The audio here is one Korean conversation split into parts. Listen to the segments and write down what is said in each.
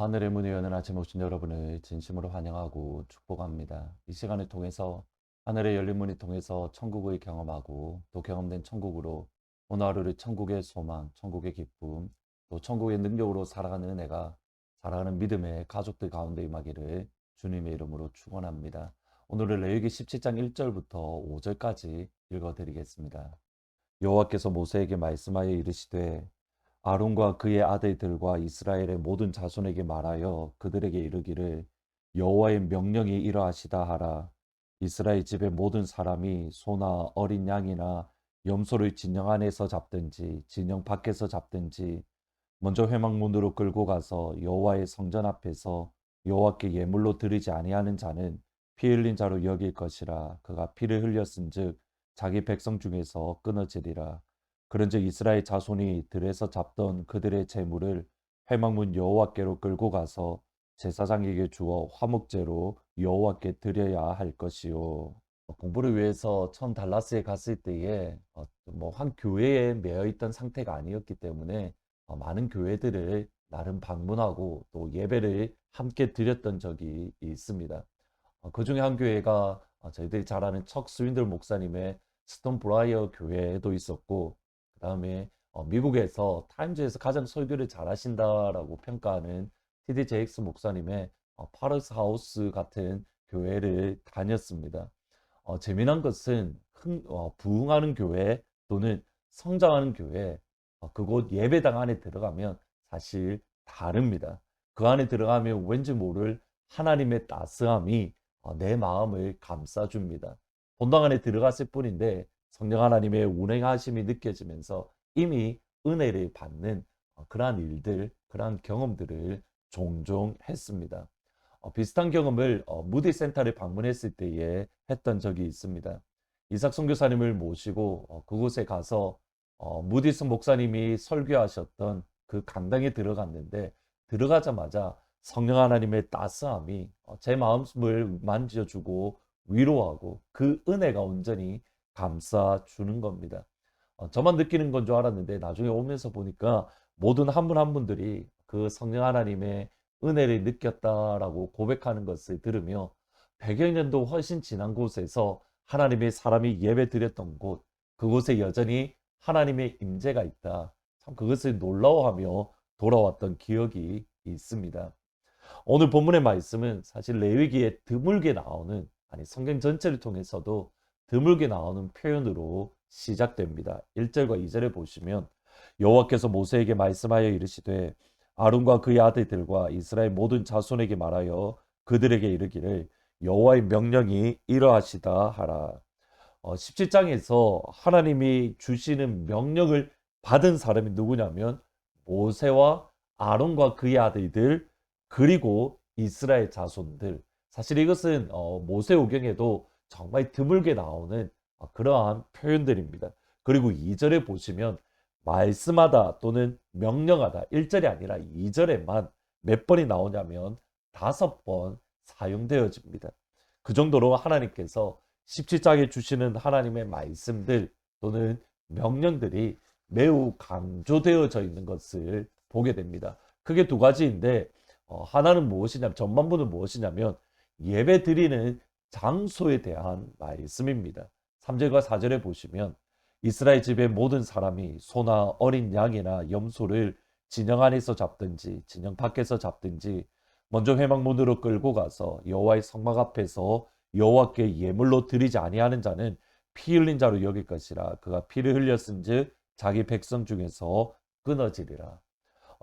하늘의 문을 여는 아침 오신 여러분을 진심으로 환영하고 축복합니다. 이 시간을 통해서 하늘의 열린 문을 통해서 천국을 경험하고 또 경험된 천국으로 오늘 하루를 천국의 소망, 천국의 기쁨, 또 천국의 능력으로 살아가는 은혜가 살아가는 믿음의 가족들 가운데 임하기를 주님의 이름으로 축원합니다. 오늘은 레위기 17장 1절부터 5절까지 읽어드리겠습니다. 여호와께서 모세에게 말씀하여 이르시되 아론과 그의 아들들과 이스라엘의 모든 자손에게 말하여 그들에게 이르기를 여호와의 명령이 이러하시다 하라. 이스라엘 집의 모든 사람이 소나 어린 양이나 염소를 진영 안에서 잡든지 진영 밖에서 잡든지 먼저 회막문으로 끌고 가서 여호와의 성전 앞에서 여호와께 예물로 드리지 아니하는 자는 피 흘린 자로 여길 것이라. 그가 피를 흘렸은즉 자기 백성 중에서 끊어지리라. 그런즉 이스라엘 자손이 들에서 잡던 그들의 재물을 회막문 여호와께로 끌고 가서 제사장에게 주어 화목제로 여호와께 드려야 할 것이요. 공부를 위해서 처음 달라스에 갔을 때에 한 교회에 매여 있던 상태가 아니었기 때문에 많은 교회들을 나름 방문하고 또 예배를 함께 드렸던 적이 있습니다. 그 중에 한 교회가 저희들이 잘 아는 척 스윈들 목사님의 스톤 브라이어 교회도 있었고, 그 다음에 미국에서 타임즈에서 가장 설교를 잘하신다라고 평가하는 TD 제익스 목사님의 파르스 하우스 같은 교회를 다녔습니다. 재미난 것은 부흥하는 교회 또는 성장하는 교회, 그곳 예배당 안에 들어가면 사실 다릅니다. 그 안에 들어가면 왠지 모를 하나님의 따스함이 내 마음을 감싸줍니다. 본당 안에 들어갔을 뿐인데 성령 하나님의 운행하심이 느껴지면서 이미 은혜를 받는 그러한 일들, 그러한 경험들을 종종 했습니다. 비슷한 경험을 무디 센터를 방문했을 때에 했던 적이 있습니다. 이삭 선교사님을 모시고 그곳에 가서 무디스 목사님이 설교하셨던 그 강당에 들어갔는데, 들어가자마자 성령 하나님의 따스함이 제 마음을 만져주고 위로하고 그 은혜가 온전히 감싸주는 겁니다. 저만 느끼는 건 줄 알았는데 나중에 오면서 보니까 모든 한 분 한 분들이 그 성령 하나님의 은혜를 느꼈다라고 고백하는 것을 들으며 100여 년도 훨씬 지난 곳에서 하나님의 사람이 예배 드렸던 곳, 그곳에 여전히 하나님의 임재가 있다. 참 그것을 놀라워하며 돌아왔던 기억이 있습니다. 오늘 본문의 말씀은 사실 레위기에 드물게 나오는, 아니 성경 전체를 통해서도 드물게 나오는 표현으로 시작됩니다. 1절과 2절에 보시면 여호와께서 모세에게 말씀하여 이르시되 아론과 그의 아들들과 이스라엘 모든 자손에게 말하여 그들에게 이르기를 여호와의 명령이 이러하시다 하라. 17장에서 하나님이 주시는 명령을 받은 사람이 누구냐면 모세와 아론과 그의 아들들, 그리고 이스라엘 자손들. 사실 이것은 모세오경에도 정말 드물게 나오는 그러한 표현들입니다. 그리고 2절에 보시면 말씀하다 또는 명령하다, 1절이 아니라 2절에만 몇 번이 나오냐면 5번 사용되어집니다. 그 정도로 하나님께서 17장에 주시는 하나님의 말씀들 또는 명령들이 매우 강조되어져 있는 것을 보게 됩니다. 크게 두 가지인데, 하나는 무엇이냐면, 전반부는 무엇이냐면 예배 드리는 장소에 대한 말씀입니다. 3절과 4절에 보시면 이스라엘 집의 모든 사람이 소나 어린 양이나 염소를 진영 안에서 잡든지 진영 밖에서 잡든지 먼저 회막문으로 끌고 가서 여호와의 성막 앞에서 여호와께 예물로 드리지 아니하는 자는 피 흘린 자로 여길 것이라. 그가 피를 흘렸은즉 자기 백성 중에서 끊어지리라.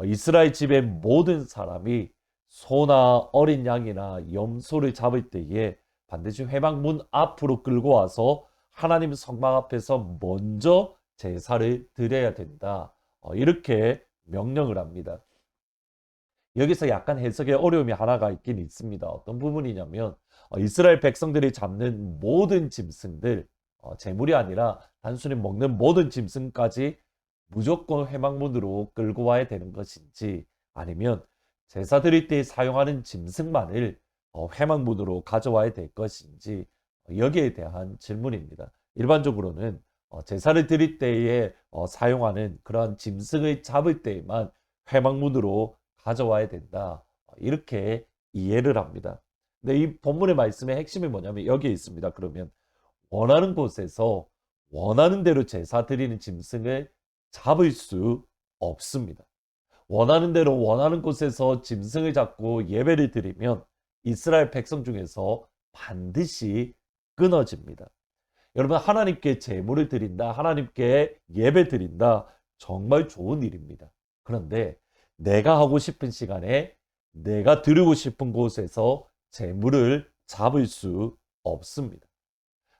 이스라엘 집의 모든 사람이 소나 어린 양이나 염소를 잡을 때에 반드시 회막문 앞으로 끌고 와서 하나님 성막 앞에서 먼저 제사를 드려야 된다. 이렇게 명령을 합니다. 여기서 약간 해석에 어려움이 하나가 있긴 있습니다. 어떤 부분이냐면 이스라엘 백성들이 잡는 모든 짐승들, 재물이 아니라 단순히 먹는 모든 짐승까지 무조건 회막문으로 끌고 와야 되는 것인지, 아니면 제사 드릴 때 사용하는 짐승만을 회막문으로 가져와야 될 것인지, 여기에 대한 질문입니다. 일반적으로는 제사를 드릴 때에 사용하는 그러한 짐승을 잡을 때에만 회막문으로 가져와야 된다. 이렇게 이해를 합니다. 근데 이 본문의 말씀의 핵심이 뭐냐면 여기에 있습니다. 그러면 원하는 곳에서 원하는 대로 제사 드리는 짐승을 잡을 수 없습니다. 원하는 대로 원하는 곳에서 짐승을 잡고 예배를 드리면 이스라엘 백성 중에서 반드시 끊어집니다. 여러분, 하나님께 제물을 드린다, 하나님께 예배 드린다, 정말 좋은 일입니다. 그런데 내가 하고 싶은 시간에 내가 드리고 싶은 곳에서 제물을 잡을 수 없습니다.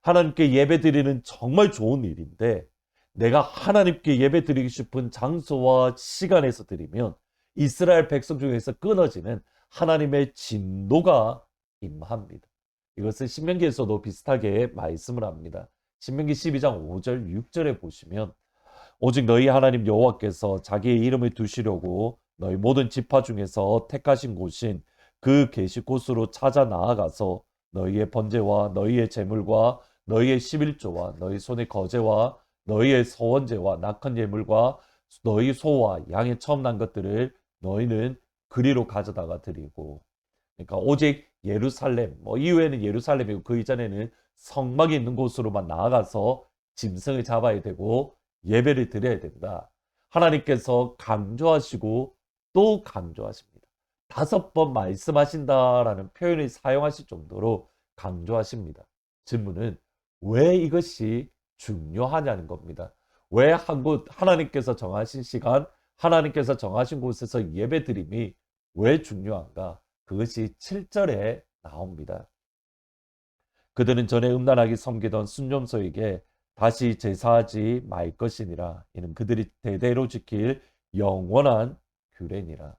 하나님께 예배 드리는 정말 좋은 일인데 내가 하나님께 예배 드리고 싶은 장소와 시간에서 드리면 이스라엘 백성 중에서 끊어지는 하나님의 진노가 임합니다. 이것은 신명기에서도 비슷하게 말씀을 합니다. 신명기 12장 5절 6절에 보시면 오직 너희 하나님 여호와께서 자기의 이름을 두시려고 너희 모든 지파 중에서 택하신 곳인 그 계시 곳으로 찾아 나아가서 너희의 번제와 너희의 제물과 너희의 11조와 너희 손의 거제와 너희의 서원제와 낙헌 예물과 너희 소와 양의 처음 난 것들을 너희는 그리로 가져다가 드리고, 그러니까 오직 예루살렘, 이후에는 예루살렘이고 그 이전에는 성막이 있는 곳으로만 나아가서 짐승을 잡아야 되고 예배를 드려야 된다. 하나님께서 강조하시고 또 강조하십니다. 5번 말씀하신다라는 표현을 사용하실 정도로 강조하십니다. 질문은 왜 이것이 중요하냐는 겁니다. 왜 한 곳 하나님께서 정하신 시간, 하나님께서 정하신 곳에서 예배 드림이 왜 중요한가? 그것이 7절에 나옵니다. 그들은 전에 음란하게 섬기던 순념소에게 다시 제사하지 말 것이니라. 이는 그들이 대대로 지킬 영원한 규례니라.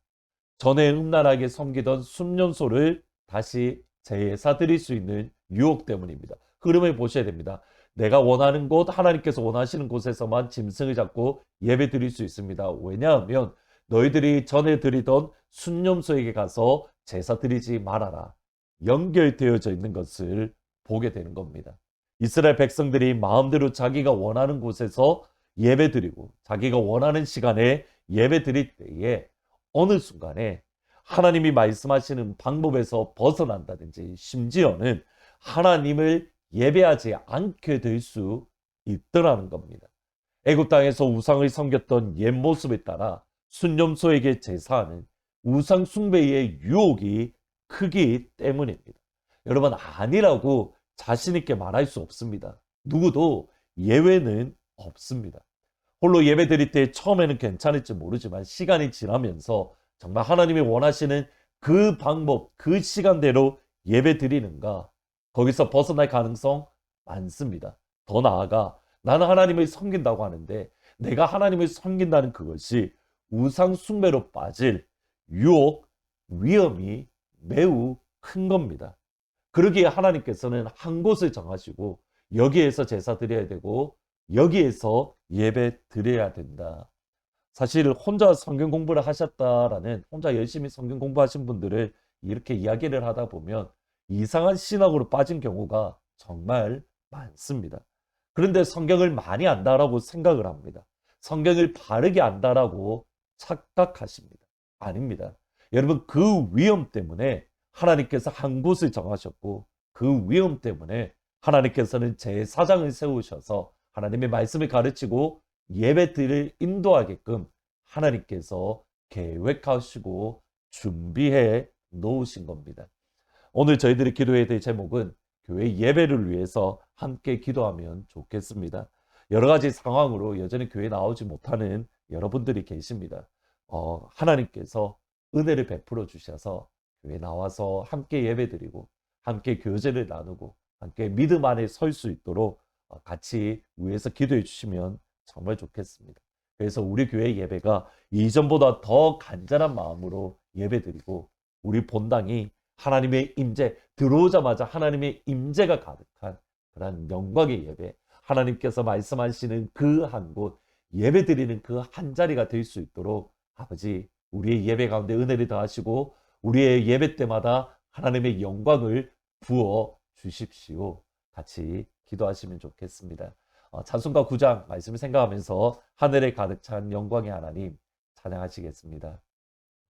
전에 음란하게 섬기던 순념소를 다시 제사 드릴 수 있는 유혹 때문입니다. 흐름을 보셔야 됩니다. 내가 원하는 곳, 하나님께서 원하시는 곳에서만 짐승을 잡고 예배 드릴 수 있습니다. 왜냐하면 너희들이 전에 드리던 순념소에게 가서 제사 드리지 말아라, 연결되어져 있는 것을 보게 되는 겁니다. 이스라엘 백성들이 마음대로 자기가 원하는 곳에서 예배 드리고 자기가 원하는 시간에 예배 드릴 때에 어느 순간에 하나님이 말씀하시는 방법에서 벗어난다든지 심지어는 하나님을 예배하지 않게 될 수 있더라는 겁니다. 애굽 땅에서 우상을 섬겼던 옛 모습에 따라 순념소에게 제사하는 우상 숭배의 유혹이 크기 때문입니다. 여러분, 아니라고 자신 있게 말할 수 없습니다. 누구도 예외는 없습니다. 홀로 예배 드릴 때 처음에는 괜찮을지 모르지만 시간이 지나면서 정말 하나님이 원하시는 그 방법, 그 시간대로 예배 드리는가, 거기서 벗어날 가능성 많습니다. 더 나아가 나는 하나님을 섬긴다고 하는데 내가 하나님을 섬긴다는 그것이 우상 숭배로 빠질 유혹, 위험이 매우 큰 겁니다. 그러기에 하나님께서는 한 곳을 정하시고 여기에서 제사 드려야 되고 여기에서 예배 드려야 된다. 사실 혼자 성경 공부를 하셨다라는, 혼자 열심히 성경 공부하신 분들을 이렇게 이야기를 하다 보면 이상한 신학으로 빠진 경우가 정말 많습니다. 그런데 성경을 많이 안다라고 생각을 합니다. 성경을 바르게 안다라고 착각하십니다. 아닙니다. 여러분, 그 위험 때문에 하나님께서 한 곳을 정하셨고 그 위험 때문에 하나님께서는 제사장을 세우셔서 하나님의 말씀을 가르치고 예배들을 인도하게끔 하나님께서 계획하시고 준비해 놓으신 겁니다. 오늘 저희들이 기도해야 될 제목은 교회 예배를 위해서 함께 기도하면 좋겠습니다. 여러 가지 상황으로 여전히 교회에 나오지 못하는 여러분들이 계십니다. 하나님께서 은혜를 베풀어 주셔서 교회에 나와서 함께 예배드리고 함께 교제를 나누고 함께 믿음 안에 설 수 있도록 같이 위에서 기도해 주시면 정말 좋겠습니다. 그래서 우리 교회 예배가 이전보다 더 간절한 마음으로 예배드리고 우리 본당이 하나님의 임재, 들어오자마자 하나님의 임재가 가득한 그런 영광의 예배, 하나님께서 말씀하시는 그 한 곳, 예배드리는 그 한 자리가 될 수 있도록 아버지, 우리의 예배 가운데 은혜를 더하시고 우리의 예배 때마다 하나님의 영광을 부어 주십시오. 같이 기도하시면 좋겠습니다. 찬송가 9장 말씀을 생각하면서 하늘에 가득 찬 영광의 하나님 찬양하시겠습니다.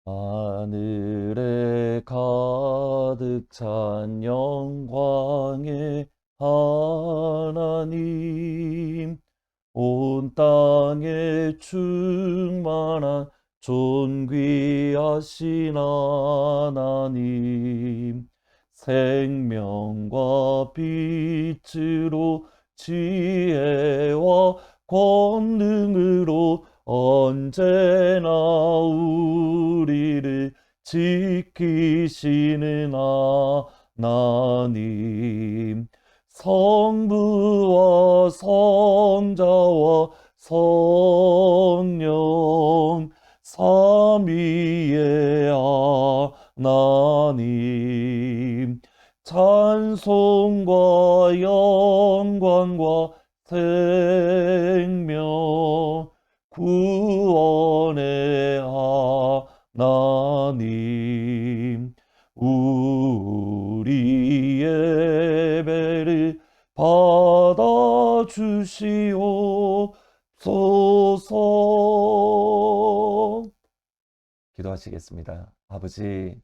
하늘에 가득 찬 영광의 하나님, 온 땅에 충만한 존귀하신 하나님, 생명과 빛으로 지혜와 권능으로 언제나 우리를 지키시는 하나님, 성부와 성자와 성령 삼위의 하나님, 찬송과 영광과 생명 구원의 하나님, 우리 예배를 받아주시옵소서. 기도하시겠습니다. 아버지,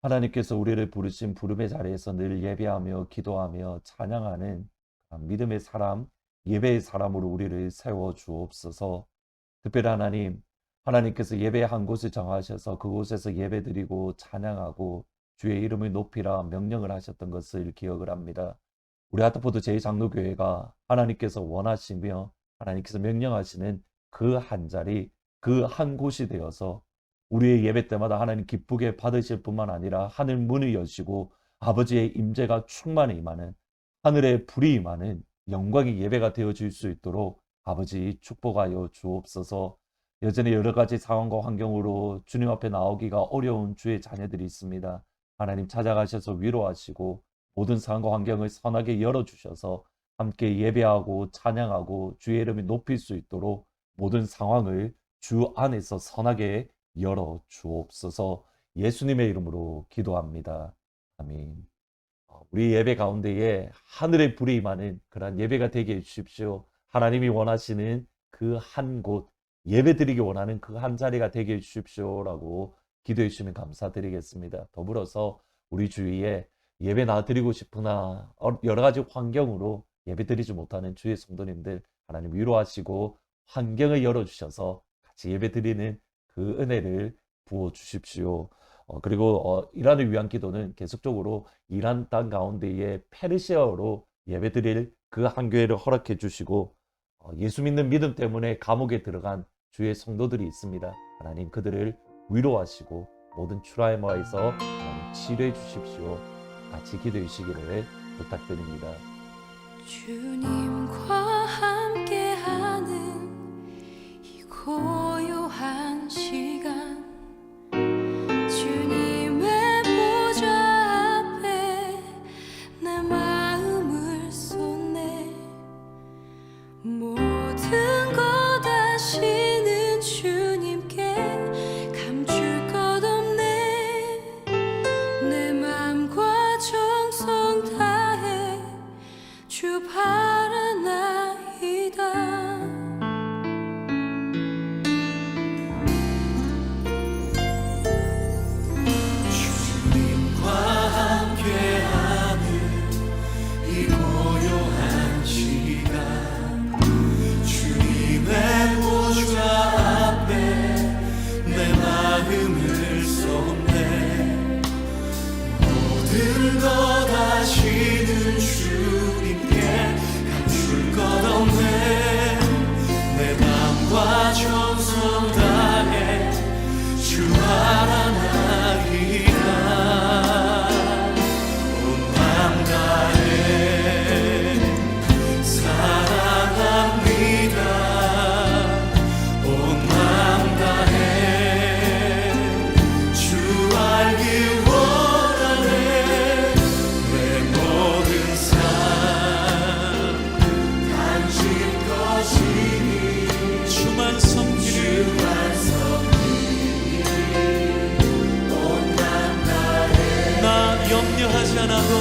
하나님께서 우리를 부르신 부름의 자리에서 늘 예배하며 기도하며 찬양하는 믿음의 사람, 예배의 사람으로 우리를 세워 주옵소서. 특별히 하나님께서 예배 한 곳을 정하셔서 그곳에서 예배드리고 찬양하고 주의 이름을 높이라 명령을 하셨던 것을 기억을 합니다. 우리 하트포드 제2장로교회가 하나님께서 원하시며 하나님께서 명령하시는 그 한 자리, 그 한 곳이 되어서 우리의 예배 때마다 하나님 기쁘게 받으실 뿐만 아니라 하늘 문을 여시고 아버지의 임재가 충만히 임하는, 하늘의 불이 임하는 영광의 예배가 되어질 수 있도록 아버지 축복하여 주옵소서. 여전히 여러 가지 상황과 환경으로 주님 앞에 나오기가 어려운 주의 자녀들이 있습니다. 하나님 찾아가셔서 위로하시고 모든 상황과 환경을 선하게 열어주셔서 함께 예배하고 찬양하고 주의 이름을 높일 수 있도록 모든 상황을 주 안에서 선하게 열어 주옵소서. 예수님의 이름으로 기도합니다. 아멘. 우리 예배 가운데에 하늘의 불이 임하는 그러한 예배가 되게 해주십시오. 하나님이 원하시는 그 한 곳, 예배드리기 원하는 그 한 자리가 되게 해주십시오라고 기도해 주시면 감사드리겠습니다. 더불어서 우리 주위에 예배 나드리고 싶으나 여러 가지 환경으로 예배드리지 못하는 주의 성도님들 하나님 위로하시고 환경을 열어주셔서 같이 예배드리는 그 은혜를 부어주십시오. 그리고 이란을 위한 기도는 계속적으로 이란 땅 가운데에 페르시아어로 예배드릴 그 한 교회를 허락해 주시고 예수 믿는 믿음 때문에 감옥에 들어간 주의 성도들이 있습니다. 하나님 그들을 위로하시고 모든 트라우마에서 하나님 치료해 주십시오. 같이 기도해 주시기를 부탁드립니다. 주님과 함께하는 이 고요한 시간, 주님의 보좌 앞에 내 마음을 쏟네. 모든 것 아시는 주님께 감출 것 없네. 내 맘과 정성 다해 주 바라나이다. 주님과 함께하는 이 고요한 시간, 주님의 보좌 앞에 내 마음을 쏟네. 모든 것 아시는 주님께 감출 것 없네. 내 맘과 정성 다해 주 바라나이다. 온 맘 다해 사랑합니다. 온 맘 다해 주 알기 원하네. 내 모든 삶 당신 것이니 주만 섬기리. 나 염려하지 않아도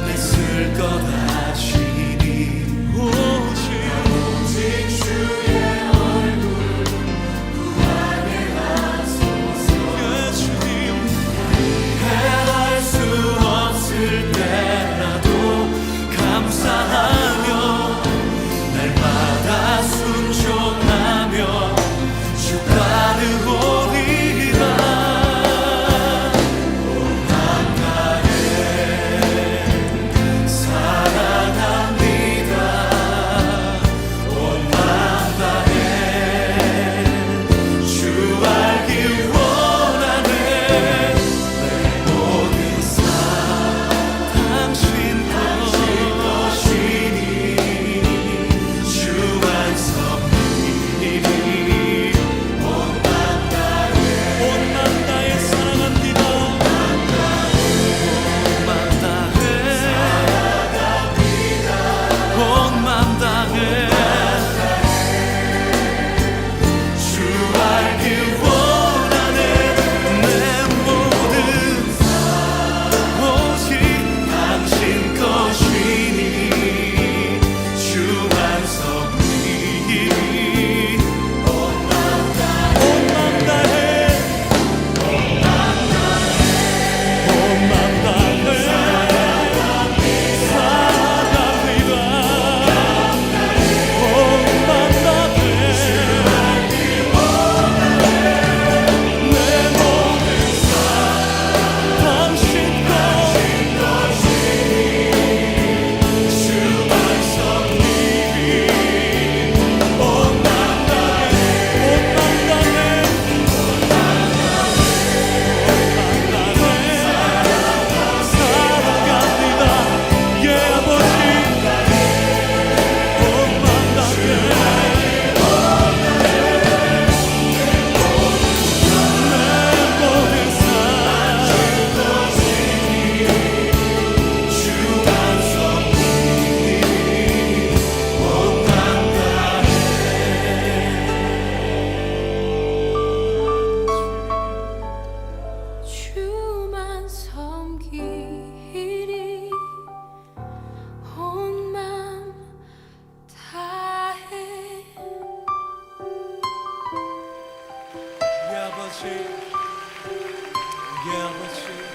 내 쓸 것 아시니 오직 주의 아버지, 우리 아버지.